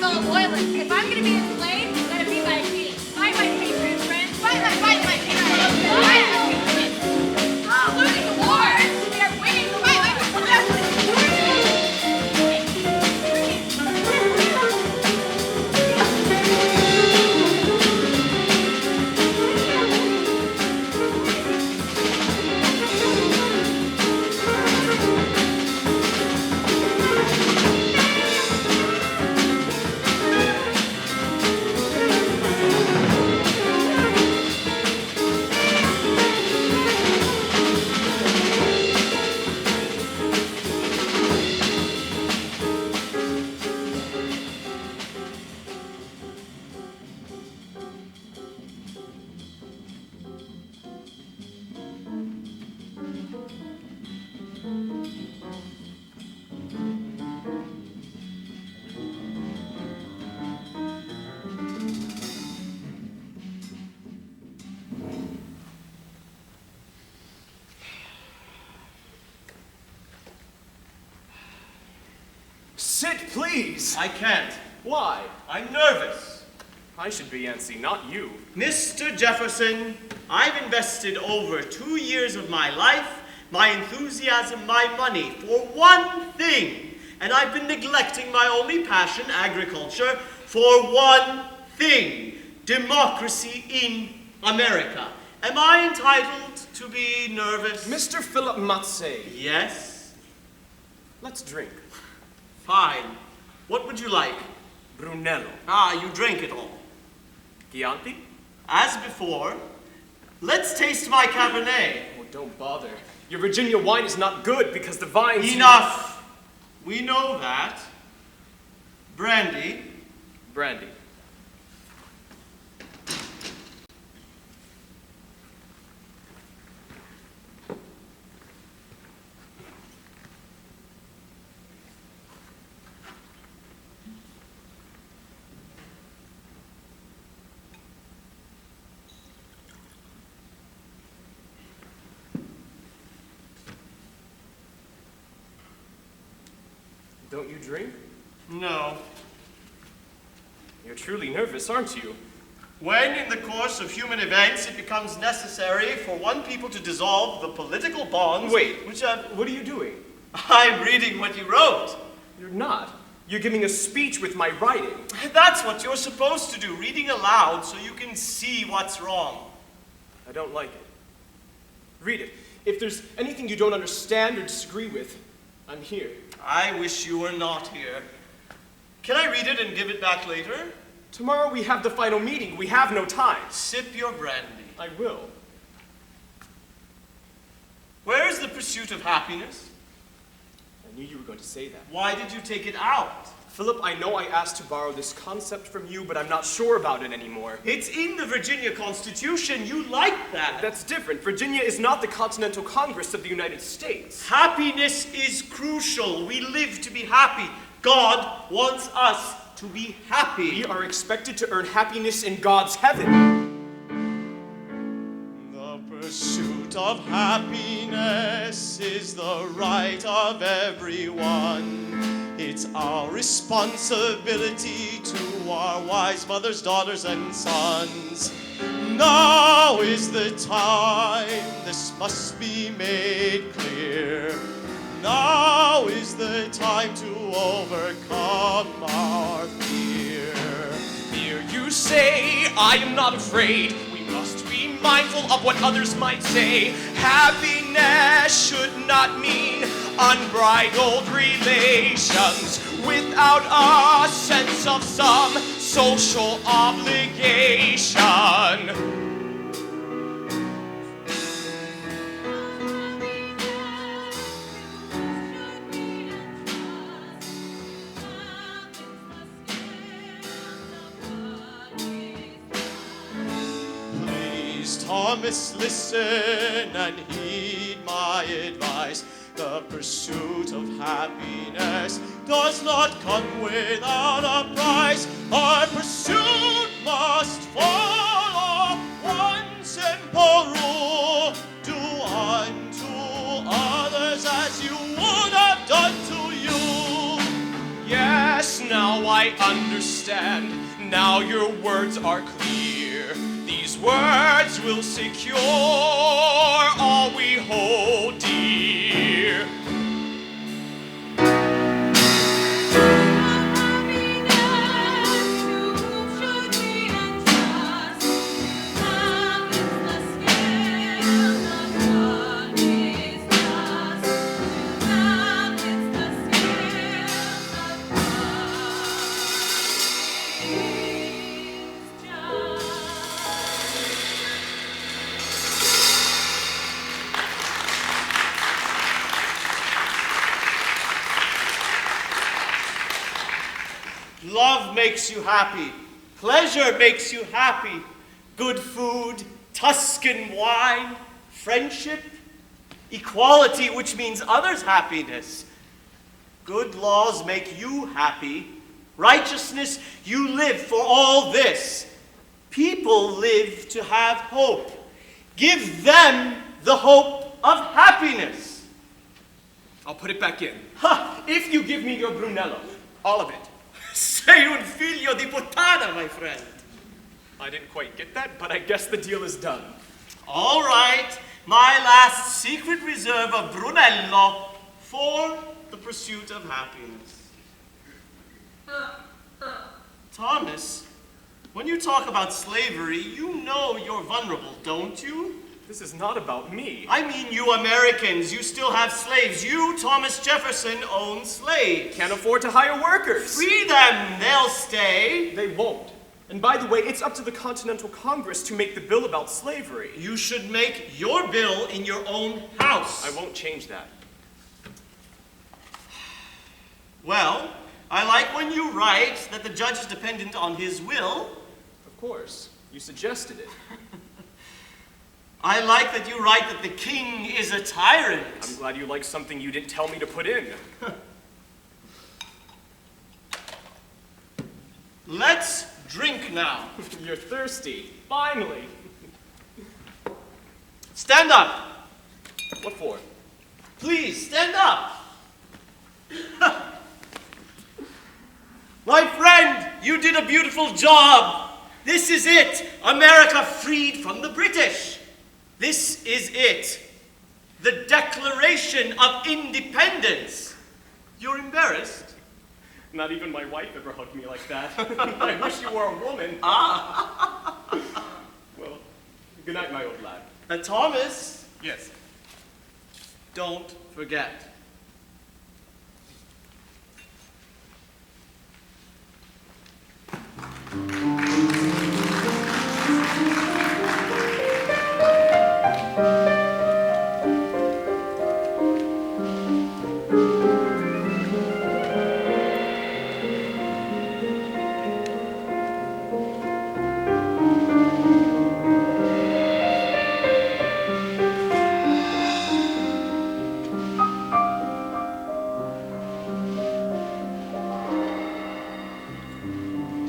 fellow loyalists. If I'm going to be enslaved, let it be by me. Fight my patriot friends. Fight my patriot friends. Fight my patriots. Oh, losing the wars. We are winning the wars. Sit, please! I can't. Why? I'm nervous. I should be Yancy, not you. Mr. Jefferson, I've invested over 2 years of my life, my enthusiasm, my money, for one thing. And I've been neglecting my only passion, agriculture, for one thing. Democracy in America. Am I entitled to be nervous? Mr. Philip Mazzei. Yes? Let's drink. Fine. What would you like? Brunello. Ah, you drank it all. Chianti? As before, let's taste my Cabernet. Oh, don't bother. Your Virginia wine is not good because the vines... Enough! We know that. Brandy. Brandy. Don't you drink? No. You're truly nervous, aren't you? When, in the course of human events, it becomes necessary for one people to dissolve the political bonds... Wait, which have... What are you doing? I'm reading what you wrote. You're not. You're giving a speech with my writing. That's what you're supposed to do, reading aloud so you can see what's wrong. I don't like it. Read it. If there's anything you don't understand or disagree with, I'm here. I wish you were not here. Can I read it and give it back later? Tomorrow we have the final meeting. We have no time. Sip your brandy. I will. Where is the pursuit of happiness? I knew you were going to say that. Why did you take it out? Philip, I know I asked to borrow this concept from you, but I'm not sure about it anymore. It's in the Virginia Constitution. You like that. That's different. Virginia is not the Continental Congress of the United States. Happiness is crucial. We live to be happy. God wants us to be happy. We are expected to earn happiness in God's heaven. The pursuit of happiness is the right of everyone. It's our responsibility to our wise mothers, daughters, and sons. Now is the time, this must be made clear. Now is the time to overcome our fear. Here you say, I am not afraid. We must be mindful of what others might say. Happiness should not mean unbridled relations without a sense of some social obligation. Please, Thomas, listen and heed my advice. The pursuit of happiness does not come without a price. Our pursuit must follow one simple rule. Do unto others as you would have done to you. Yes, now I I understand. Now your words are clear. These words will secure all we hold dear. Love makes you happy. Pleasure makes you happy. Good food, Tuscan wine, friendship, equality, which means others' happiness. Good laws make you happy. Righteousness, you live for all this. People live to have hope. Give them the hope of happiness. I'll put it back in. Ha! If you give me your Brunello, all of it. Sei un figlio di puttana, my friend. I didn't quite get that, but I guess the deal is done. All right, my last secret reserve of Brunello for the pursuit of happiness. Thomas, when you talk about slavery, you know you're vulnerable, don't you? This is not about me. I mean you Americans, you still have slaves. You, Thomas Jefferson, own slaves. Can't afford to hire workers. Free them, they'll stay. They won't. And by the way, it's up to the Continental Congress to make the bill about slavery. You should make your bill in your own house. I won't change that. Well, I like when you write that the judge is dependent on his will. Of course. You suggested it. I like that you write that the king is a tyrant. I'm glad you like something you didn't tell me to put in. Let's drink now. You're thirsty. Finally. Stand up. What for? Please, stand up. My friend, you did a beautiful job. This is it. America freed from the British. This is it. The Declaration of Independence. You're embarrassed? Not even my wife ever hugged me like that. I wish you were a woman. Well, good night, my old lad. Thomas, Yes. don't forget.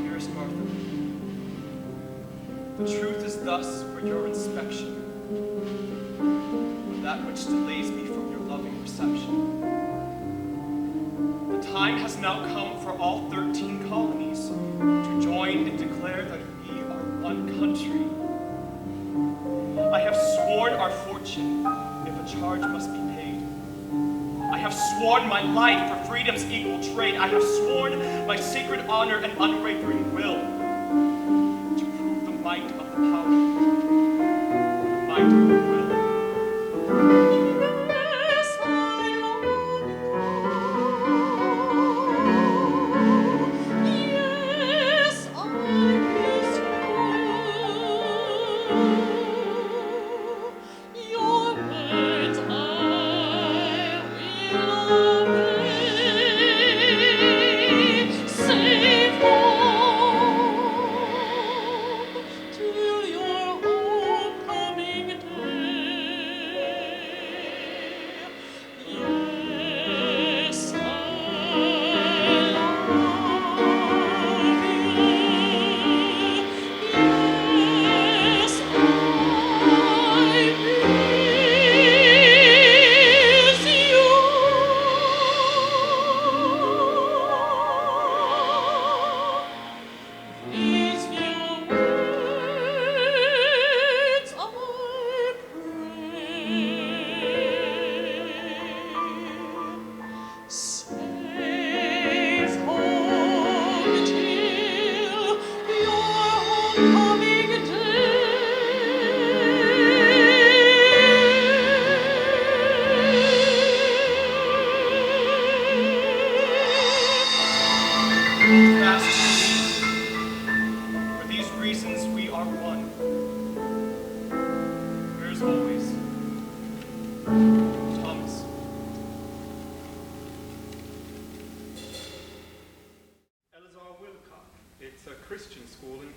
Dearest Martha, the truth is thus for your inspection, but that which delays me from your loving reception. The time has now come for all 13 colonies to join and declare that we are one country. I have sworn our fortune if a charge must be paid. I have sworn my life for freedom's equal trade. I have sworn my sacred honor and unwavering will to prove the might of the power, the might of the will. Yes, I love you. Yes, I miss you. Your words I will obey. Safe home till your homecoming day.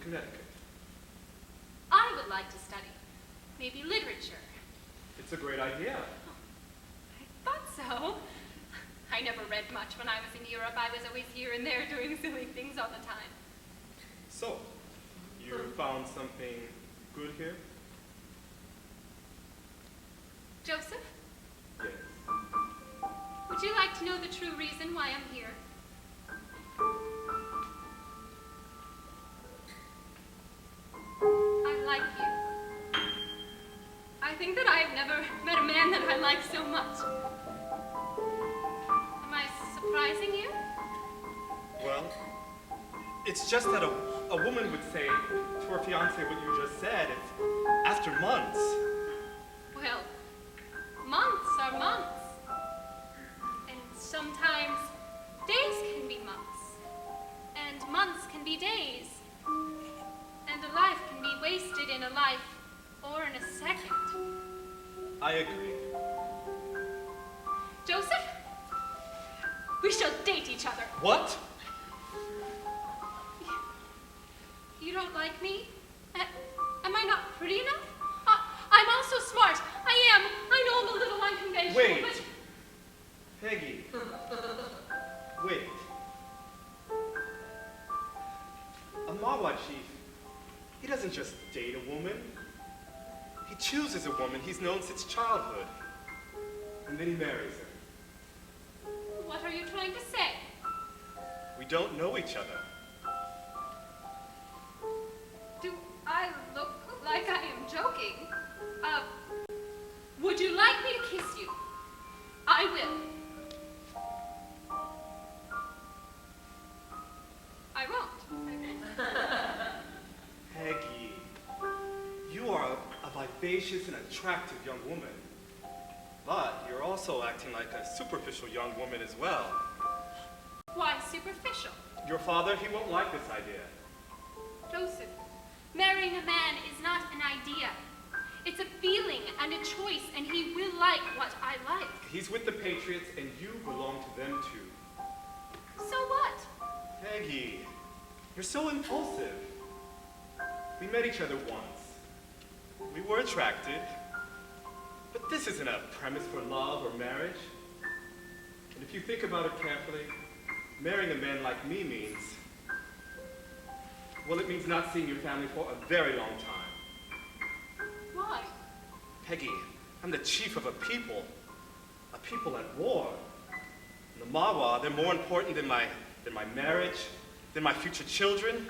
Connecticut. I would like to study. Maybe literature. It's a great idea. I thought so. I never read much when I was in Europe. I was always here and there doing silly things all the time. So, you found something good here? Joseph, Yes. would you like to know the true reason why I'm here? I like you. I think that I have never met a man that I like so much. Am I surprising you? Well, it's just that a woman would say to her fiancé what you just said. It's after months. Well, months are months. And sometimes days can be months. And months can be days. And a life can be wasted in a life or in a second. I agree. Joseph, we shall date each other. What? You don't like me? Am I not pretty enough? I'm also smart. I know I'm a little unconventional, Wait. but... Peggy. Wait. A Mawa chief, he doesn't just date a woman. He chooses a woman he's known since childhood. And then he marries her. What are you trying to say? We don't know each other. Do I look like I am joking? Would you like me to kiss you? I will. I won't. Peggy, you are a vivacious and attractive young woman. But you're also acting like a superficial young woman as well. Why superficial? Your father, he won't like this idea. Joseph, marrying a man is not an idea. It's a feeling and a choice, and he will like what I like. He's with the Patriots, and you belong to them too. So what? Peggy, you're so impulsive. We met each other once. We were attracted. But this isn't a premise for love or marriage. And if you think about it carefully, marrying a man like me means, well, it means not seeing your family for a very long time. Why? Peggy, I'm the chief of a people at war. And the Mawa, they're more important than my marriage, than my future children.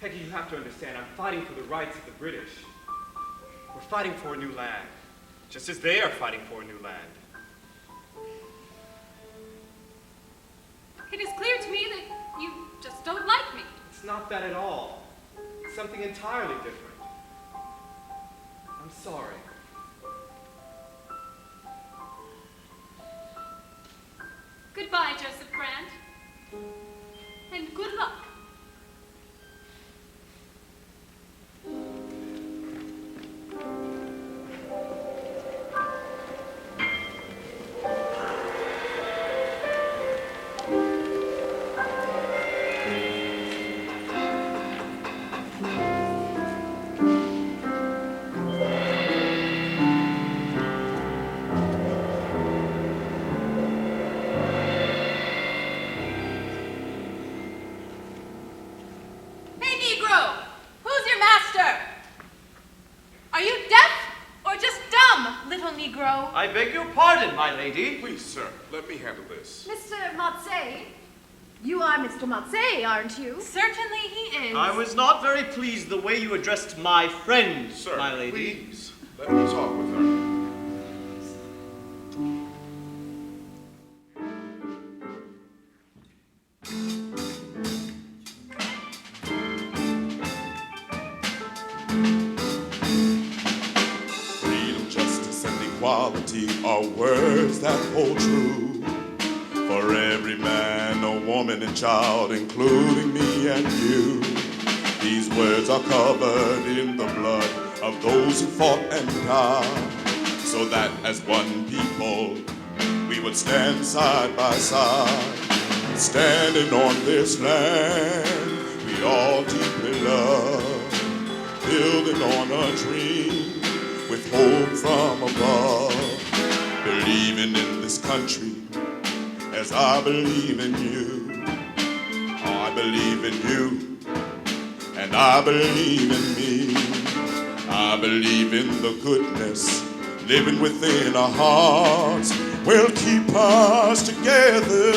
Peggy, you have to understand, I'm fighting for the rights of the British. We're fighting for a new land, just as they are fighting for a new land. It is clear to me that you just don't like me. It's not that at all. It's something entirely different. I'm sorry. Goodbye, Joseph Grant. And good luck. I beg your pardon, my lady. Please, sir, let me handle this. Mr. Mazzei, you are Mr. Mazzei, aren't you? Certainly he is. I was not very pleased the way you addressed my friend, Sir, my lady. please, let me talk with her. Equality are words that hold true for every man, a woman, and child, including me and you. These words are covered in the blood of those who fought and died, so that as one people we would stand side by side. Standing on this land, we we all deeply love, building on a dream with hope from above, believing in this country as I believe in you. I believe in you, and I believe in me. I believe in the goodness living within our hearts will keep us together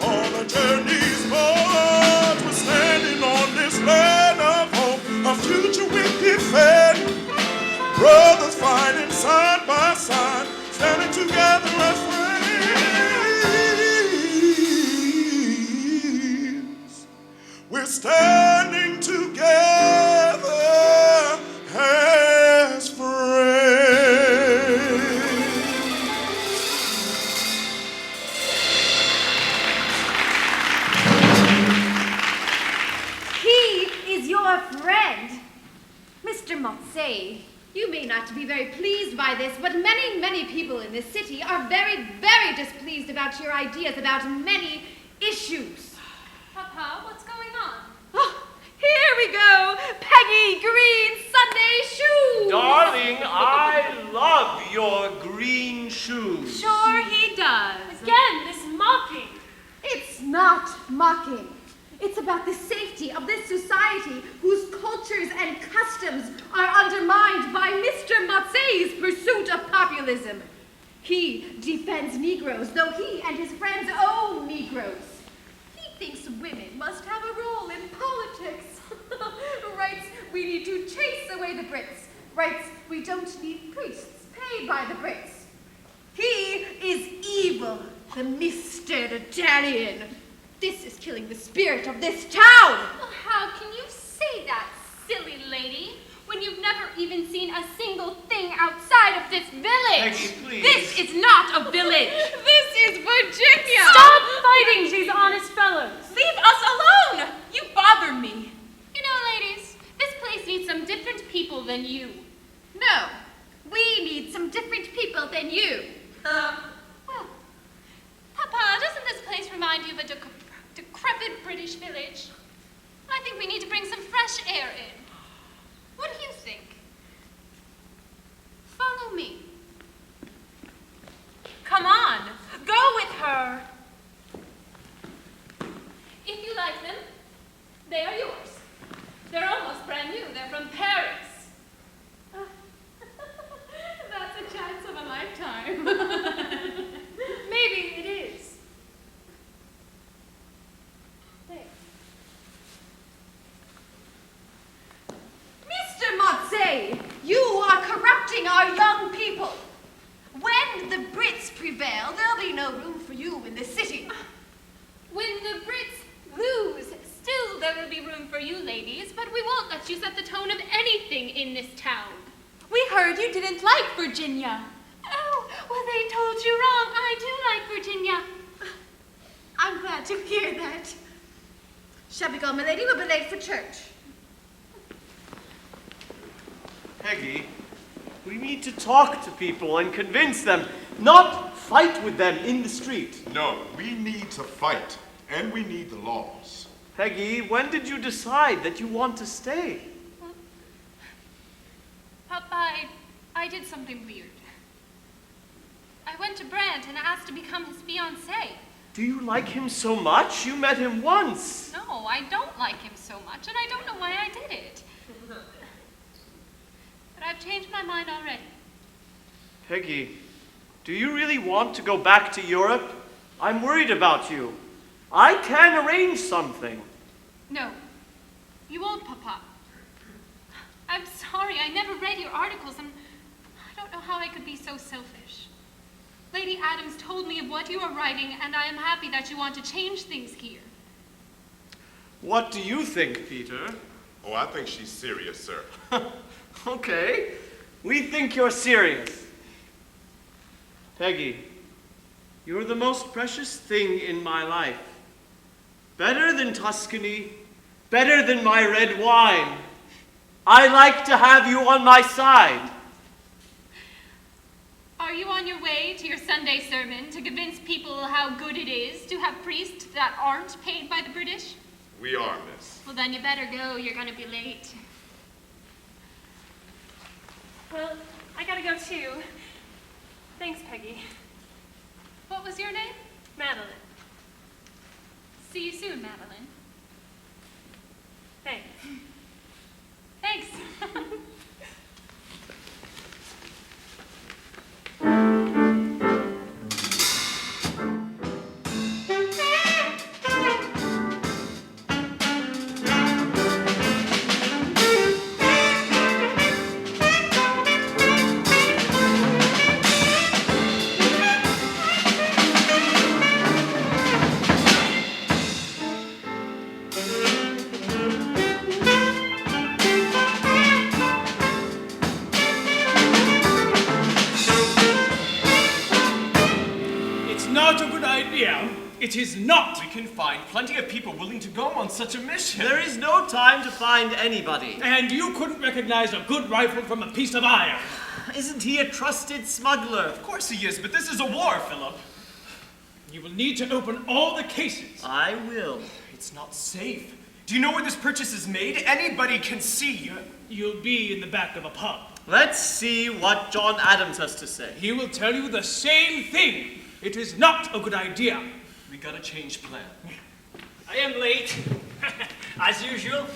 on the journey's march. We're standing on this land of hope, a future we defend. Brothers fighting side by side, standing together as friends. We're standing together as friends. He is your friend. Mr. Mazzei, you may not be very pleased by this, but many, many people in this city are very, very displeased about your ideas about many issues. Papa, what's going on? Oh, here we go! Peggy Green Sunday shoes! Darling, I love your green shoes. Sure he does. Again, this mocking. It's not mocking. It's about the safety of this society whose cultures and customs are undermined by Mr. Mazzei's pursuit of populism. He defends Negroes, though he and his friends own Negroes. He thinks women must have a role in politics. Writes we need to chase away the Brits. Writes we don't need priests paid by the Brits. He is evil, the Mr. Italian. This is killing the spirit of this town. Well, how can you say that, silly lady, when you've never even seen a single thing outside of this village? Peggy, please. This is not a village. This is Virginia. Stop fighting these honest fellows. Leave us alone. You bother me. You know, ladies, this place needs some different people than you. No, we need some different people than you. Well, Papa, doesn't this place remind you of a decrepit British village? I think we need to bring some fresh air in. What do you think? Follow me. Come on, go with her. If you like them, they are yours. They're almost brand new. They're from Paris. That's a chance of a lifetime. Maybe it is. Thanks. Mr. Mazzei, you are corrupting our young people. When the Brits prevail, there'll be no room for you in the city. When the Brits lose, still there will be room for you, ladies, but we won't let you set the tone of anything in this town. We heard you didn't like Virginia. Oh, well, they told you wrong. I do like Virginia. I'm glad to hear that. Shall we go, my lady? We'll be late for church. Peggy, we need to talk to people and convince them, not fight with them in the street. No, we need to fight, and we need the laws. Peggy, when did you decide that you want to stay? Papa, I did something weird. I went to Brant and asked to become his fiancée. Do you like him so much? You met him once. No, I don't like him so much, and I don't know why I did it. But I've changed my mind already. Peggy, do you really want to go back to Europe? I'm worried about you. I can arrange something. No, you won't, Papa. I'm sorry, I never read your articles, and I don't know how I could be so selfish. Lady Adams told me of what you are writing, and I am happy that you want to change things here. What do you think, Peter? Oh, I think she's serious, sir. Okay, we think you're serious. Peggy, you're the most precious thing in my life. Better than Tuscany, better than my red wine. I like to have you on my side. Are you on your way to your Sunday sermon to convince people how good it is to have priests that aren't paid by the British? We are, miss. Well, then you better go. You're going to be late. Well, I gotta go too. Thanks, Peggy. What was your name? Madeline. See you soon, Madeline. Thanks. Thanks. It is not. We can find plenty of people willing to go on such a mission. There is no time to find anybody. And you couldn't recognize a good rifle from a piece of iron. Isn't he a trusted smuggler? Of course he is, but this is a war, Philip. You will need to open all the cases. I will. It's not safe. Do you know where this purchase is made? Anybody can see. You'll be in the back of a pub. Let's see what John Adams has to say. He will tell you the same thing. It is not a good idea. We gotta change plan. I am late, as usual.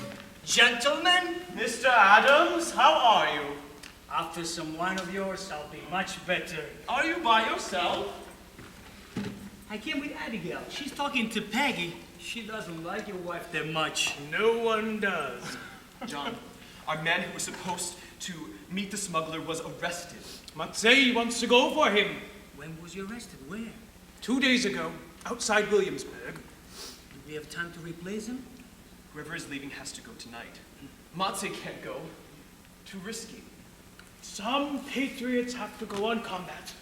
Gentlemen, Mr. Adams, how are you? after some wine of yours, I'll be much better. Are you by yourself? I came with Abigail. She's talking to Peggy. She doesn't like your wife that much. No one does. John, our man who was supposed to meet the smuggler was arrested. Mazzei wants to go for him. When was he arrested? Where? 2 days ago, outside Williamsburg. Do we have time to replace him? Whoever is leaving has to go tonight. Mazzei can't go. Too risky. Some patriots have to go on combat.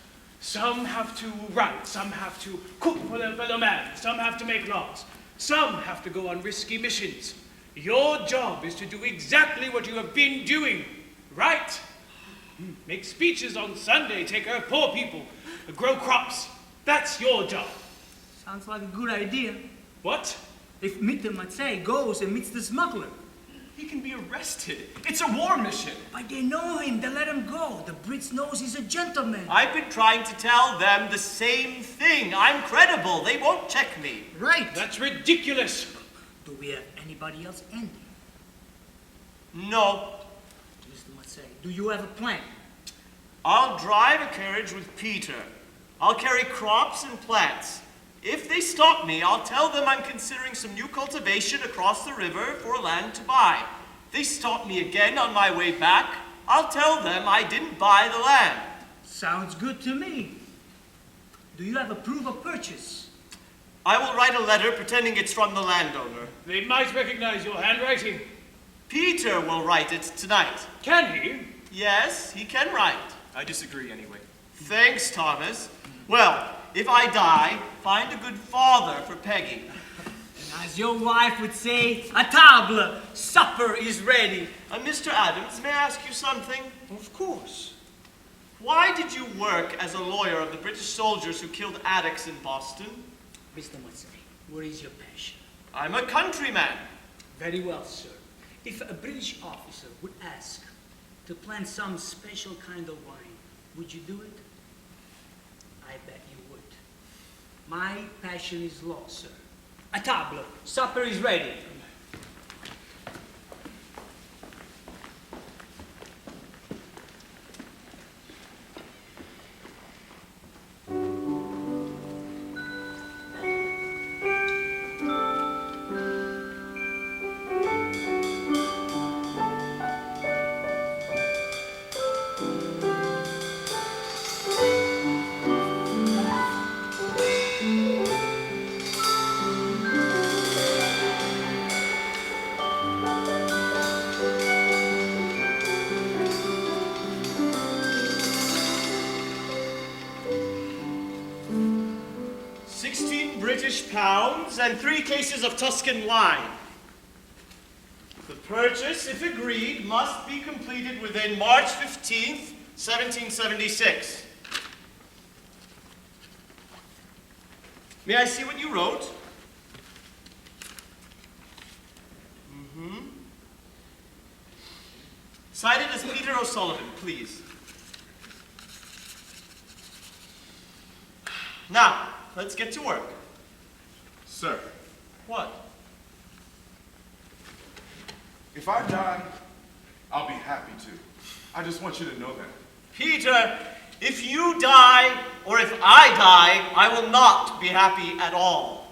Some have to write. Some have to cook for their fellow man. Some have to make laws. Some have to go on risky missions. Your job is to do exactly what you have been doing. Right? Make speeches on Sunday, take care of poor people, grow crops. That's your job. Sounds like a good idea. What? If Mr. Mazzei goes and meets the smuggler. He can be arrested. It's a war mission. But they know him. They let him go. The Brits knows he's a gentleman. I've been trying to tell them the same thing. I'm credible. They won't check me. Right. That's ridiculous. Do we have anybody else in? No. Mr. Mazzei, do you have a plan? I'll drive a carriage with Peter. I'll carry crops and plants. If they stop me, I'll tell them I'm considering some new cultivation across the river for land to buy. If they stop me again on my way back, I'll tell them I didn't buy the land. Sounds good to me. Do you have a proof of purchase? I will write a letter pretending it's from the landowner. They might recognize your handwriting. Peter will write it tonight. Can he? Yes, he can write. I disagree anyway. Thanks, Thomas. Well, if I die, find a good father for Peggy. And as your wife would say, a table, supper is ready. Mr. Adams, may I ask you something? Of course. Why did you work as a lawyer of the British soldiers who killed addicts in Boston? Mr. Mazzei, where is your passion? I'm a countryman. Very well, sir. If a British officer would ask to plant some special kind of wine, would you do it? I bet you would. My passion is law, sir. A table, supper is ready. £16 and 3 cases of Tuscan wine. The purchase, if agreed, must be completed within March 15th, 1776. May I see what you wrote? Cited as Peter O'Sullivan, please. Now, let's get to work. Sir, What? if I die, I'll be happy to. I just want you to know that. Peter, if you die, or if I die, I will not be happy at all.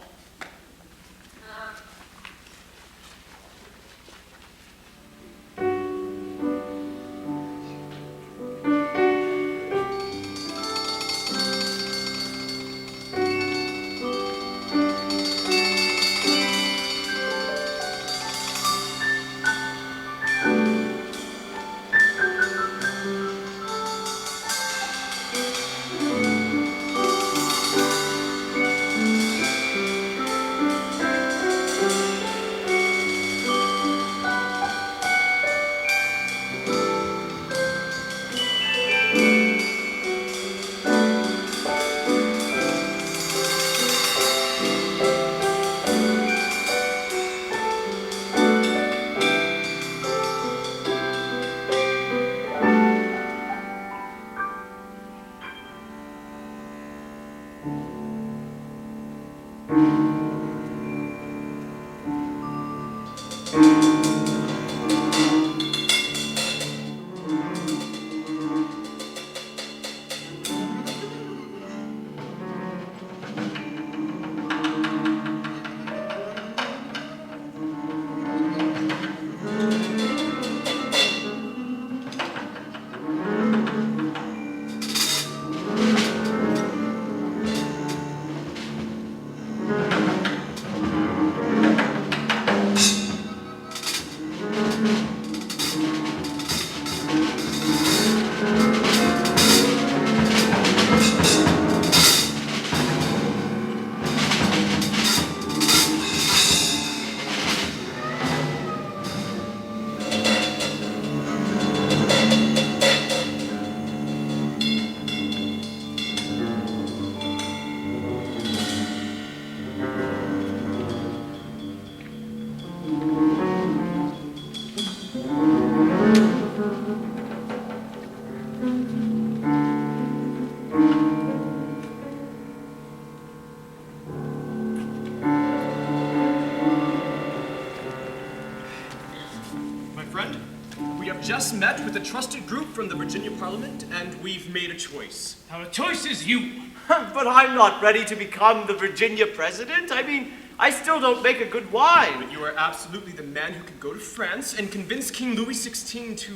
Just met with a trusted group from the Virginia Parliament, and we've made a choice. Our choice is you. But I'm not ready to become the Virginia president. I mean, I still don't make a good wine. But you are absolutely the man who can go to France and convince King Louis XVI to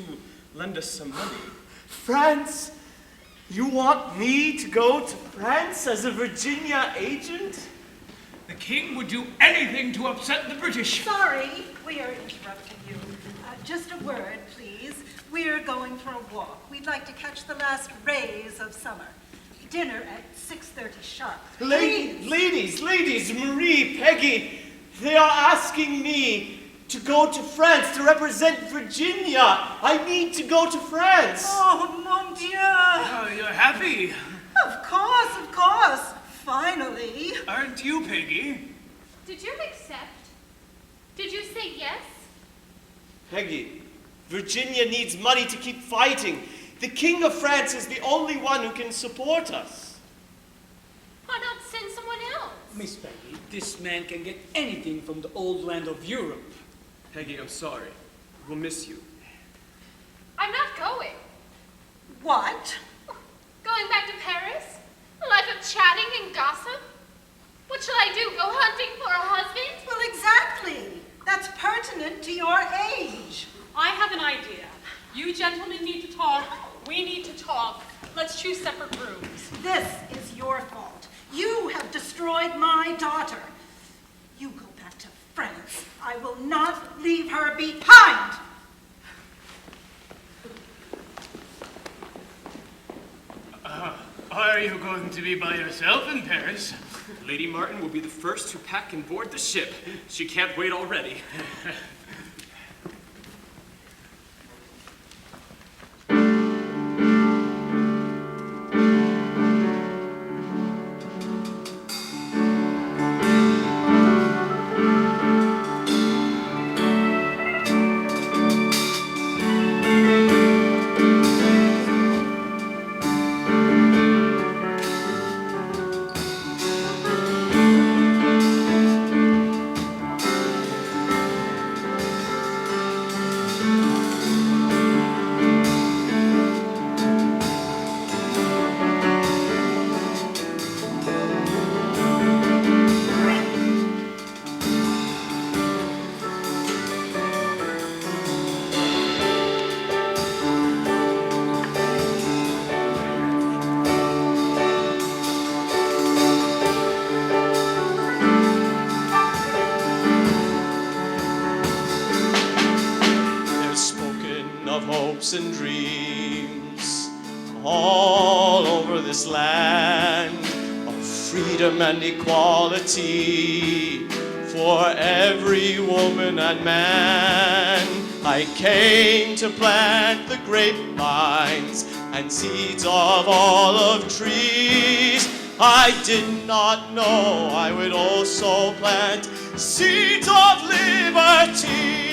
lend us some money. France? You want me to go to France as a Virginia agent? The king would do anything to upset the British. Sorry, we are interrupting you. Just a word, please. We're going for a walk. We'd like to catch the last rays of summer. Dinner at 6:30 sharp. Ladies, Marie, Peggy, they are asking me to go to France to represent Virginia. I need to go to France. Oh, mon Dieu. Oh, you're happy. Of course. Finally. Aren't you, Peggy? Did you accept? Did you say yes? Peggy, Virginia needs money to keep fighting. The King of France is the only one who can support us. Why not send someone else? Miss Peggy, this man can get anything from the old land of Europe. Peggy, I'm sorry. We'll miss you. I'm not going. What? Going back to Paris? A life of chatting and gossip? What shall I do? Go hunting for a husband? Well, exactly. That's pertinent to your age. I have an idea. You gentlemen need to talk. We need to talk. Let's choose separate rooms. This is your fault. You have destroyed my daughter. You go back to France. I will not leave her behind. Are you going to be by yourself in Paris? Lady Martin will be the first to pack and board the ship. She can't wait already. hopes and dreams all over this land of freedom and equality for every woman and man. I came to plant the grapevines and seeds of olive trees. I did not know I would also plant seeds of liberty.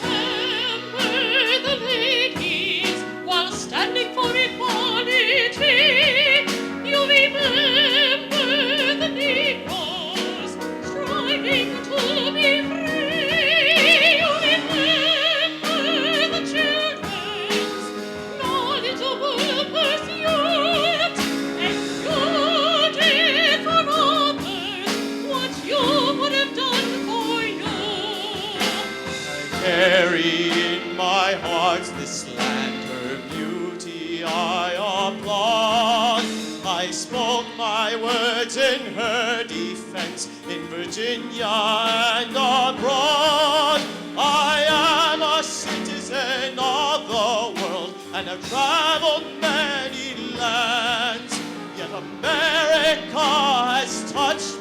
Remember the ladies while standing for equality. You remember the Negroes striving to be free. You remember the children's knowledgeable pursuit. And you did for others what you would have done for you. Carry in my heart this land, her beauty I applaud. I spoke my words in her defense in Virginia and abroad. I am a citizen of the world and have traveled many lands, yet America has touched